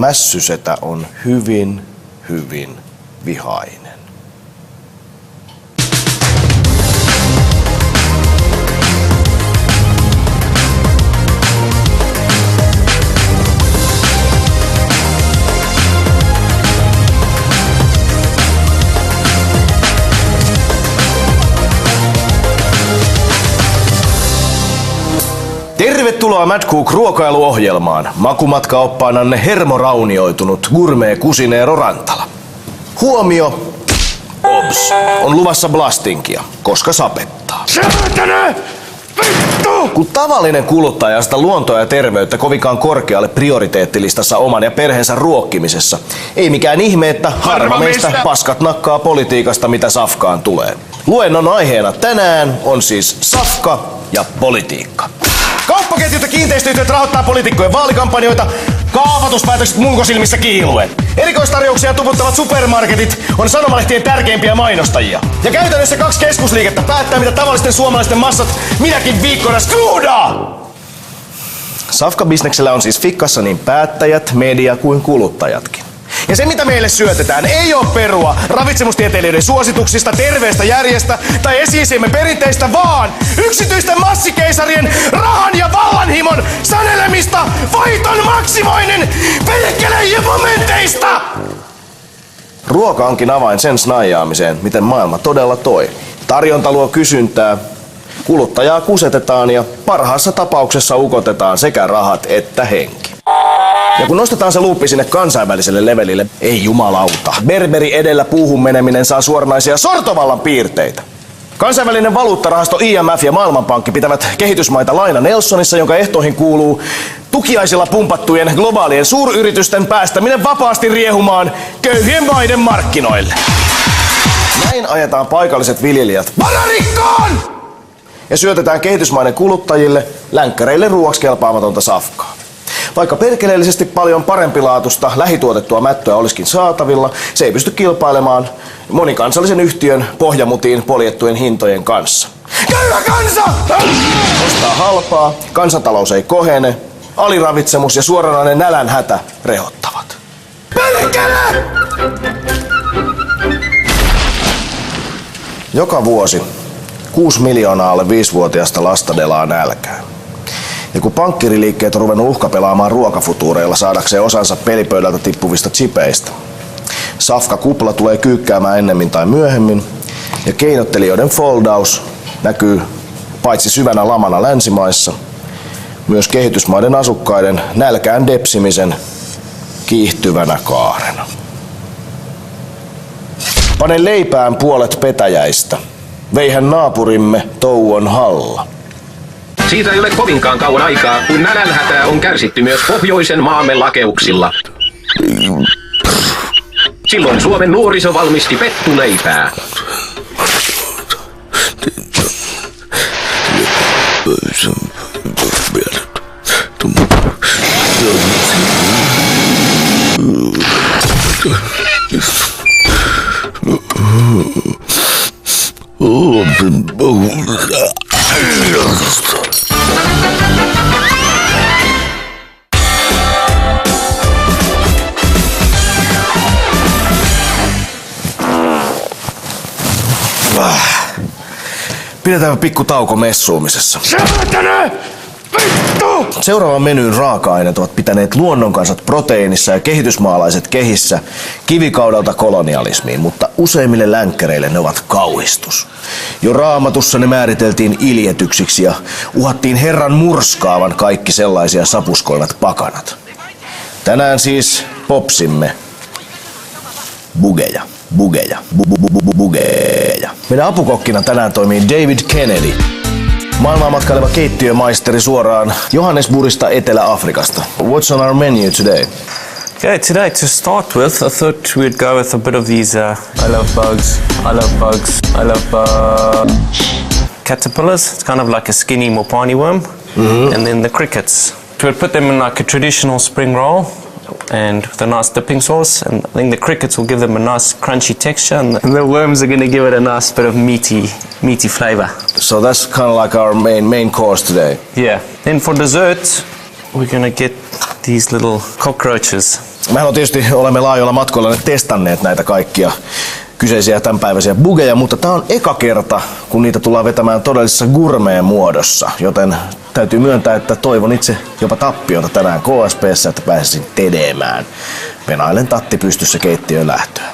mässysetä on hyvin, hyvin vihainen. Tervetuloa Mad Cook -ruokailuohjelmaan. Makumatkaoppaananne hermoraunioitunut gourmet-kusineero Rantala. Huomio! Ops! On luvassa blastinkia, koska sapettaa. Säätäne! Vittu! Kun tavallinen kuluttaja sitä luontoa ja terveyttä kovinkaan korkealle prioriteettilistassa oman ja perheensä ruokkimisessa, ei mikään ihme, että harva meistä paskat nakkaa politiikasta, mitä safkaan tulee. Luennon aiheena tänään on siis safka ja politiikka. Kauppaketjut ja kiinteistöyhtiöt rahoittaa poliitikkojen vaalikampanjoita, kaavoituspäätökset munkosilmissä kiiluen. Erikoistarjouksia tuputtavat supermarketit on sanomalehtien tärkeimpiä mainostajia. Ja käytännössä 2 keskusliikettä päättää, mitä tavallisten suomalaisten massat minäkin viikkona skruudaa! Safka-bisneksellä on siis fikkassa niin päättäjät, media kuin kuluttajatkin. Ja se, mitä meille syötetään, ei ole perua ravitsemustieteilijöiden suosituksista, terveestä järjestä tai esi-isiemme perinteistä, vaan yksityisten massikeisarien rahan ja vallanhimon sanelemista voiton maksimoinnin perkeleen momenteista! Ruoka onkin avain sen snaijaamiseen, miten maailma todella toimii. Tarjonta luo kysyntää, kuluttajaa kusetetaan ja parhaassa tapauksessa ukotetaan sekä rahat että henki. Ja kun nostetaan se luuppi sinne kansainväliselle levelille, ei jumalauta. Berberi edellä puuhun meneminen saa suoranaisia sortovallan piirteitä. Kansainvälinen valuuttarahasto IMF ja Maailmanpankki pitävät kehitysmaita laina Nelsonissa, jonka ehtoihin kuuluu tukiaisilla pumpattujen globaalien suuryritysten päästäminen vapaasti riehumaan köyhien maiden markkinoille. Näin ajetaan paikalliset viljelijät vararikkoon! Ja syötetään kehitysmaiden kuluttajille länkkäreille ruoaksi kelpaamatonta safkaa. Vaikka perkeleellisesti paljon parempilaatusta lähituotettua mättöä olisikin saatavilla, se ei pysty kilpailemaan monikansallisen yhtiön pohjamutiin poljettujen hintojen kanssa. Köyhä kansa! Ostaa halpaa, kansantalous ei kohene, aliravitsemus ja suoranainen nälänhätä rehottavat. Perkele! Joka vuosi 6 miljoonaa alle 5-vuotiaista lasta delaa nälkää. Ja kun pankkiriliikkeet on ruvennut uhkapelaamaan ruokafutuureilla saadakseen osansa pelipöydältä tippuvista chipeistä, safka-kupla tulee kyykkäämään ennemmin tai myöhemmin, ja keinottelijoiden foldaus näkyy paitsi syvänä lamana länsimaissa, myös kehitysmaiden asukkaiden nälkään depsimisen kiihtyvänä kaarena. Pane leipään puolet petäjäistä, veihän naapurimme Touon Halla. Siitä ei ole kovinkaan kauan aikaa, kun nälänhätää on kärsitty myös pohjoisen maamme lakeuksilla. Silloin Suomen nuoriso valmisti pettuleipää. Pidetään pikku tauko messuumisessa. Säätäne! Vittu! Seuraavan menyn raaka-aineet ovat pitäneet luonnonkansat proteiinissa ja kehitysmaalaiset kehissä kivikaudelta kolonialismiin, mutta useimmille länkkäreille ne ovat kauhistus. Jo Raamatussa ne määriteltiin iljetyksiksi ja uhattiin Herran murskaavan kaikki sellaisia sapuskoivat pakanat. Tänään siis popsimme bugeja. Meidän apukokkina tänään toimii David Kennedy. Maailmaa matkaileva keittiömaisteri suoraan Johannesburgista Etelä-Afrikasta. What's on our menu today? Okay, today to start with, I thought we'd go with a bit of these, I love bugs, caterpillars. It's kind of like a skinny mopani worm. And then the crickets. We'd put them in like a traditional spring roll and with a nice dipping sauce, and I think the crickets will give them a nice crunchy texture, and the worms are going to give it a nice bit of meaty flavor. So that's kind of like our main course today. Yeah. Then for dessert, we're going to get these little cockroaches. Mehän on tietysti olemme laajoilla matkoilla testanneet näitä kaikkia kyseisiä tämänpäiväisiä bugeja, mutta tää on eka kerta, kun niitä tullaan vetämään todellisessa gourmet-muodossa, joten täytyy myöntää, että toivon itse jopa tappiota tänään KSP:ssä, että pääsisin tedemään. Venailen tatti pystyssä keittiöön lähtöön.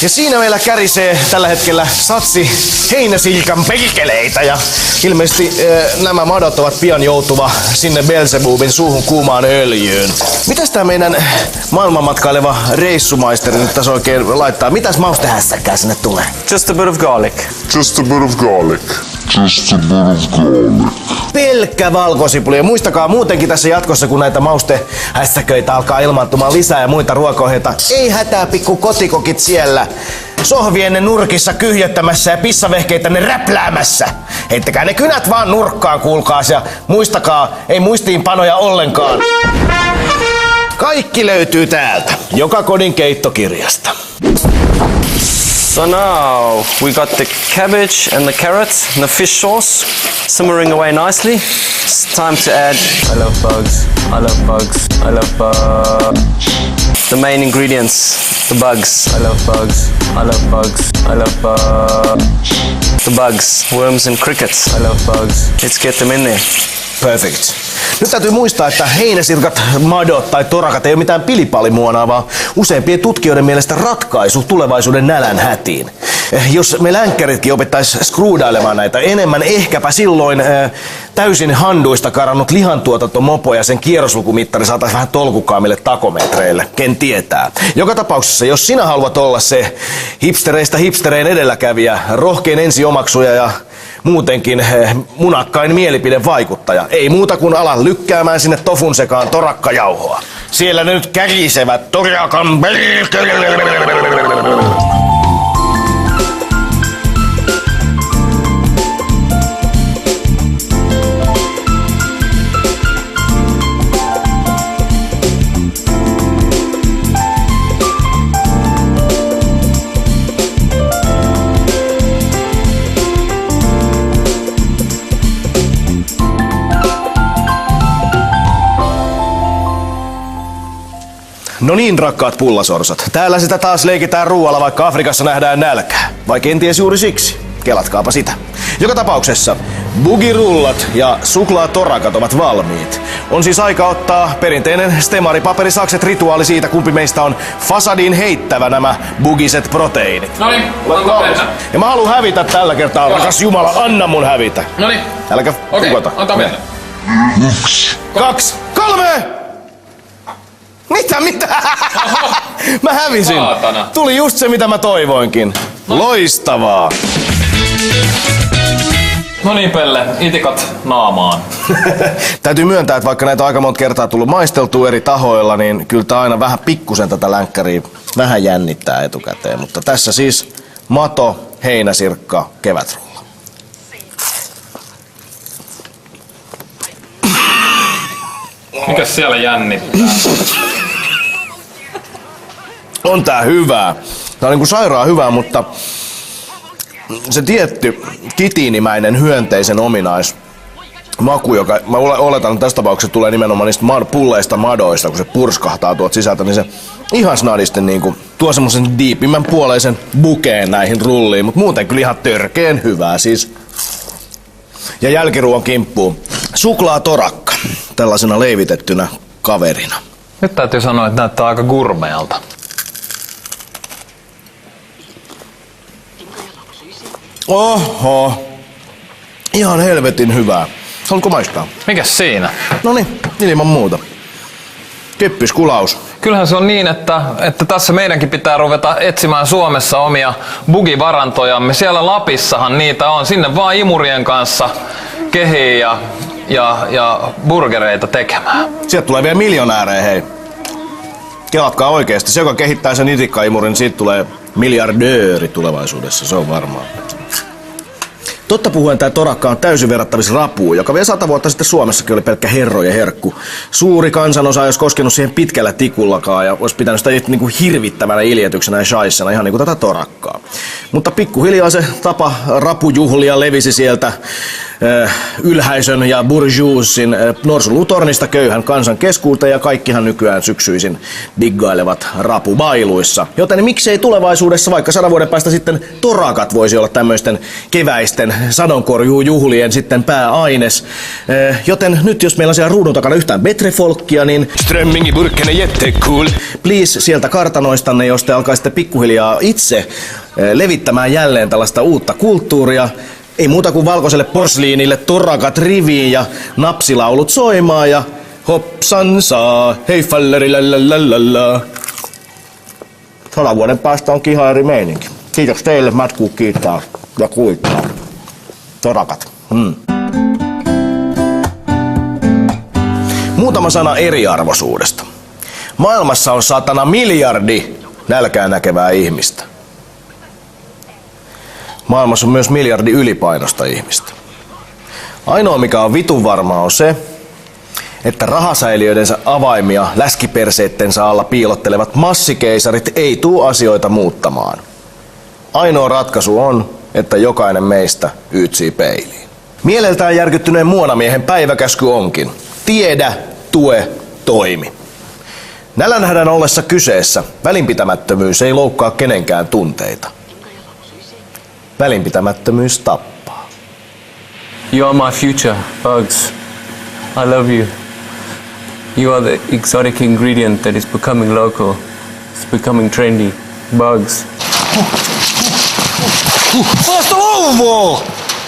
Ja siinä meillä kärisee tällä hetkellä satsi heinäsilkan perkeleitä ja ilmeisesti nämä madot ovat pian joutuva sinne Beelzebubin suuhun kuumaan öljyyn. Mitäs tää meidän maailmanmatkaileva reissumaisteri nyt tässä oikein laittaa? Mitäs maustehässäkkää sinne tulee? Just a bit of garlic. Just a bit of garlic. Just a bit of garlic. Pelkkä valkosipuli. Ja muistakaa muutenkin tässä jatkossa, kun näitä maustehässäköitä alkaa ilmaantumaan lisää ja muita ruokaohjeita. Ei hätää, pikku kotikokit siellä. Sohvienne nurkissa kyhjöttämässä ja pissavehkeitä ne räpläämässä. Heittäkää ne kynät vaan nurkkaan, kuulkaas. Ja muistakaa, ei muistiinpanoja ollenkaan. Kaikki löytyy täältä. Joka kodin keittokirjasta. So now we got the cabbage and the carrots and the fish sauce simmering away nicely. It's time to add. I love bugs. I love bugs. I love bugs. The main ingredients, the bugs. I love bugs. I love bugs. I love bugs. The bugs, worms and crickets. I love bugs. Let's get them in there. Perfect. Nyt täytyy muistaa, että heinäsirkat, madot tai torakat ei ole mitään pilipalimuonaa, vaan useimpien tutkijoiden mielestä ratkaisu tulevaisuuden nälän hätiin. Jos me länkkäritkin opettais skruudailemaan näitä enemmän, ehkäpä silloin täysin handuista karannut lihantuotantomopo ja sen kierroslukumittari saataisiin vähän tolkukkaammille takometreille. Ken tietää. Joka tapauksessa, jos sinä haluat olla se hipstereistä hipstereen edelläkävijä, rohkein ensiomaksuja ja muutenkin munakkain mielipidevaikuttaja. Ei muuta kuin ala lykkäämään sinne tofun sekaan torakkajauhoa. Siellä ne nyt kärisevät torakan. No niin, rakkaat pullasorsat. Täällä sitä taas leikitään ruoalla, vaikka Afrikassa nähdään nälkää. Vai kenties juuri siksi. Kelatkaapa sitä. Joka tapauksessa bugirullat ja suklaatorakat ovat valmiit. On siis aika ottaa perinteinen stemaripaperisakset rituaali siitä, kumpi meistä on fasadiin heittävä nämä bugiset proteiinit. Noniin, onko mennä? Ja mä haluan hävitä tällä kertaa, rakas Jumala, anna mun hävitä. Noniin. Äläkä tukota. Antaa mennä. 2, 3! Mitä? Mä hävisin. Saatana. Tuli just se, mitä mä toivoinkin. Loistavaa. No niin, Pelle, itikat naamaan. Täytyy myöntää, että vaikka näitä on aika monta kertaa tullut maisteltua eri tahoilla, niin kyllä tää aina vähän pikkusen tätä länkkäriä vähän jännittää etukäteen. Mutta tässä siis mato, heinäsirkka, kevätrulla. Mikäs siellä jännittää? On tää hyvää. Tää on niinku sairaan hyvää, mutta se tietty kitiinimäinen hyönteisen ominaismaku, joka mä oletan, että tässä tapauksessa tulee nimenomaan niistä pulleista madoista, kun se purskahtaa tuolta sisältä, niin se ihan snadisti niinku tuo semmosen diipimmän puoleisen bukeen näihin rulliin, mutta muuten kyllä ihan törkeen hyvää siis. Ja jälkiruon kimppuun suklaatorakka tällaisena leivitettynä kaverina. Nyt täytyy sanoa, että näyttää aika gourmealta. Oho, ihan helvetin hyvää. Haluatko maistaa? Mikäs siinä? Noniin, ilman muuta. Kippiskulaus. Kyllähän se on niin, että tässä meidänkin pitää ruveta etsimään Suomessa omia bugivarantojamme. Siellä Lapissahan niitä on. Sinne vaan imurien kanssa kehiin ja burgereita tekemään. Sieltä tulee vielä miljonäärejä, hei. Kelatkaa oikeesti. Se, joka kehittää sen itikkaimurin, siitä tulee miljardööri tulevaisuudessa. Se on varmaa. Totta puhuen tämä torakka on täysin verrattavissa rapuun, joka vielä 100 vuotta sitten Suomessakin oli pelkkä herrojen herkku. Suuri kansanosa ei olisi koskenut siihen pitkällä tikullakaan ja olisi pitänyt sitä niin kuin hirvittävänä iljetyksenä ja shaissena, ihan niin kuin tätä torakkaa. Mutta pikkuhiljaa se tapa rapujuhlia levisi sieltä ylhäisön ja bourgeoisin norsulutornista köyhän kansan keskuuteen ja kaikkihan nykyään syksyisin diggailevat rapubailuissa. Joten miksei tulevaisuudessa vaikka 100 vuoden päästä sitten torakat voisi olla tämmöisten keväisten sadonkorjuujuhlien sitten pääaines. Joten nyt jos meillä on siellä ruudun takana yhtään betrefolkkia, niin Strömming i burken är jättecool. please sieltä kartanoistanne, jos te alkaisitte pikkuhiljaa itse levittämään jälleen tällaista uutta kulttuuria. Ei muuta kuin valkoiselle porsliinille torakat riviin ja napsilaulut soimaan ja hopsan saa, hei falleri lalalala. 100 vuoden päästä on ihan eri meininki. Kiitos teille, matkuu kiittää ja kuittaa. Torakat. Muutama sana eriarvoisuudesta. Maailmassa on 100 miljardi nälkää näkevää ihmistä. Maailmassa on myös miljardi ylipainosta ihmistä. Ainoa mikä on vitun varmaa on se, että rahasäiliöidensä avaimia läskiperseittensä alla piilottelevat massikeisarit ei tuu asioita muuttamaan. Ainoa ratkaisu on, että jokainen meistä yytsii peiliin. Mieleltään järkyttyneen muonamiehen päiväkäsky onkin: tiedä, tue, toimi. Nälänhädän ollessa kyseessä välinpitämättömyys ei loukkaa kenenkään tunteita. Välinpitämättömyys tappaa. You are my future, Bugs. I love you. You are the exotic ingredient that is becoming local. It's becoming trendy. Bugs. Vasta louvoo!